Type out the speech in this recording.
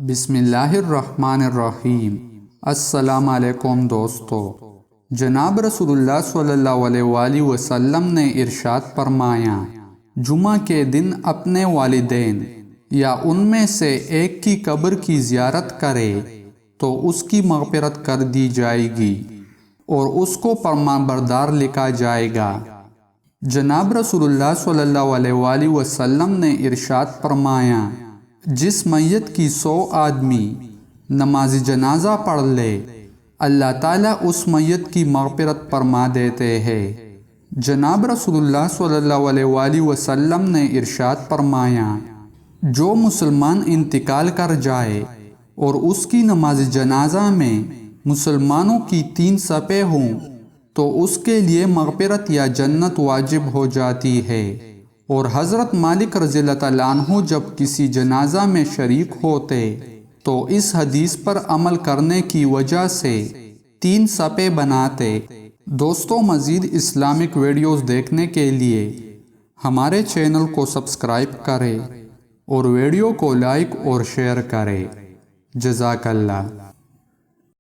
بسم اللہ الرحمن الرحیم۔ السلام علیکم دوستو۔ جناب رسول اللہ صلی اللہ علیہ وآلہ وسلم نے ارشاد فرمایا، جمعہ کے دن اپنے والدین یا ان میں سے ایک کی قبر کی زیارت کرے تو اس کی مغفرت کر دی جائے گی اور اس کو فرمان بردار لکھا جائے گا۔ جناب رسول اللہ صلی اللہ علیہ وآلہ وسلم نے ارشاد فرمایا، جس میت کی 100 آدمی نماز جنازہ پڑھ لے، اللہ تعالیٰ اس میت کی مغفرت فرما دیتے ہیں۔ جناب رسول اللہ صلی اللہ علیہ وآلہ وسلم نے ارشاد فرمایا، جو مسلمان انتقال کر جائے اور اس کی نماز جنازہ میں مسلمانوں کی 3 صفیں ہوں تو اس کے لیے مغفرت یا جنت واجب ہو جاتی ہے۔ اور حضرت مالک رضی اللہ عنہ عنہ جب کسی جنازہ میں شریک ہوتے تو اس حدیث پر عمل کرنے کی وجہ سے 3 صفیں بناتے۔ دوستو، مزید اسلامک ویڈیوز دیکھنے کے لیے ہمارے چینل کو سبسکرائب کریں اور ویڈیو کو لائک اور شیئر کریں۔ جزاک اللہ۔